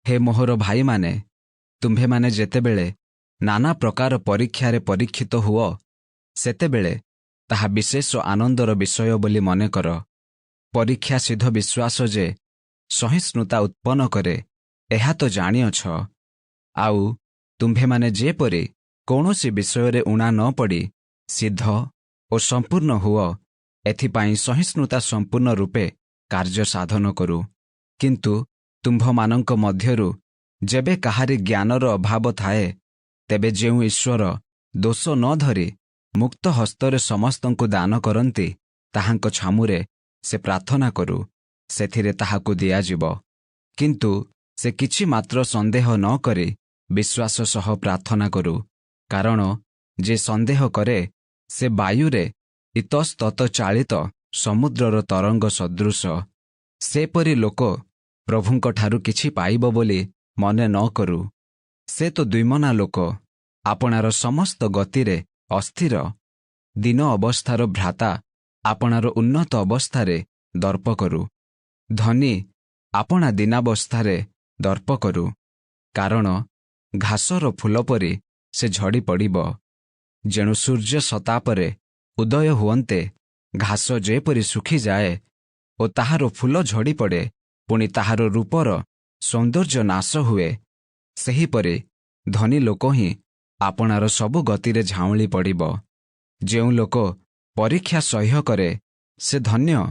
हे मोहर भाईमाने, तुम्भेमाने जेतेबेळे नाना प्रकार परीक्षारे परीक्षित हुओ, सेतेबेळे ताहा विशेष आनंदर विषय बोली मने कर। परीक्षा सिद्ध विश्वास जे सहिष्णुता उत्पन्न करे, एहा तो जानिअछ। आउ तुम्भेमाने जेपरि कौनसी विषय उणा न पड़ी सिद्ध और संपूर्ण हुओ, एथिपाई सहिष्णुता संपूर्ण रूपे कार्य साधन करू। किंतु तुम्भमानंक मध्यरु जेबे काहारी ज्ञानर अभाव थाए, तेबे जेउ ईश्वर दोष न धरी मुक्त हस्तरे समस्तंकु दान करंती, ताहांक छामुरे से प्रार्थना करू, सेथिरे ताहाकु दियाजिब। किंतु से किछि मात्र संदेह न करी विश्वास सह प्रार्थना करू, कारण जे संदेह करे से वायुरे इतस्तत चालित समुद्रर तरंग सदृश। सेपरि लोक प्रभुंक ठारु किछि पाइब बोली मने न करू। से तो द्विमना लोक, आपणार समस्त गतिरे अस्थिर, दिन अवस्थार भ्राता आपणार उन्नत अवस्थारे दर्प करू। धनी आपणा दिनावस्थारे दर्प करू, कारण घासर फूल परी से झड़ी पड़िब। जेणु सूर्य सतापरे उदय हुअन्ते घास जेपरि सुखी जाए और ताहार फूल झड़ी पड़े, पुणी ताहार रूपर सौंदर्य नाश हुए, सेहीपरि धनी लोक ही आपणार सबु गतिरे झाउली पड़िब। जेउ लोक परीक्षा सह्य करे से धन्य,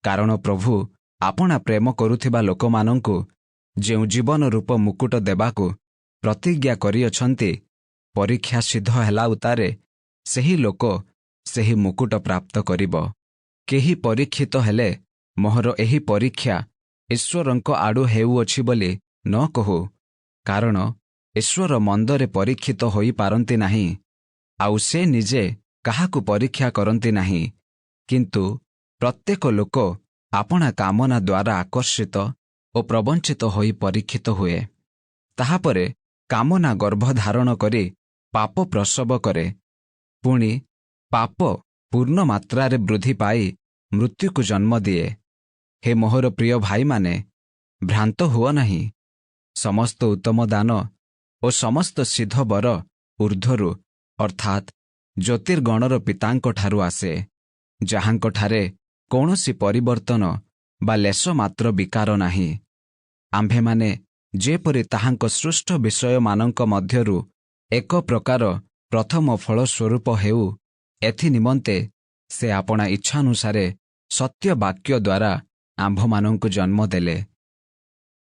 कारण प्रभु आपणा प्रेम करुथिबा लोकमानंकु जेउ जीवन रूप मुकुट देबाकु प्रतिज्ञा करिअछन्ति, परीक्षा सिद्ध हेला उतारे सेही लोक सेही मुकुट प्राप्त करिब। केही परीक्षित हेले मोहर एही परीक्षा ईश्वरंक आडु हेउअछि बोली न कहू, कारण ईश्वर मंदरे परीक्षित होई पारंती नाही, आउ से निजे काहाकु परीक्षा करंती नाही। किंतु प्रत्येक लोक आपणा कामना द्वारा आकर्षित और प्रवंचित होई परीक्षित हुए। ताहापरे कामना गर्भ धारण करी पाप प्रसव करे, पुणी पाप पूर्ण मात्रारे वृद्धि पाई मृत्युकु जन्म दिए। हे मोहर प्रिय भाई माने, भ्रांत हुओ नहीं। समस्त उत्तम दान और समस्त सिद्ध बर ऊर्ध्वरु अर्थात ज्योतिर्गणर पितांक ठारु आसे, जहांक ठारे कौनसी परिवर्तन बा लेश मात्र विकार नाही। आम्भेमाने जेपरि ताहांक सृष्ट विषय मानंक मध्यरु एक प्रकार प्रथम फल स्वरूप हेउ, एथि निमंते से आपणा इच्छानुसारे सत्य वाक्य द्वारा आम्भमानंकु जन्म देले।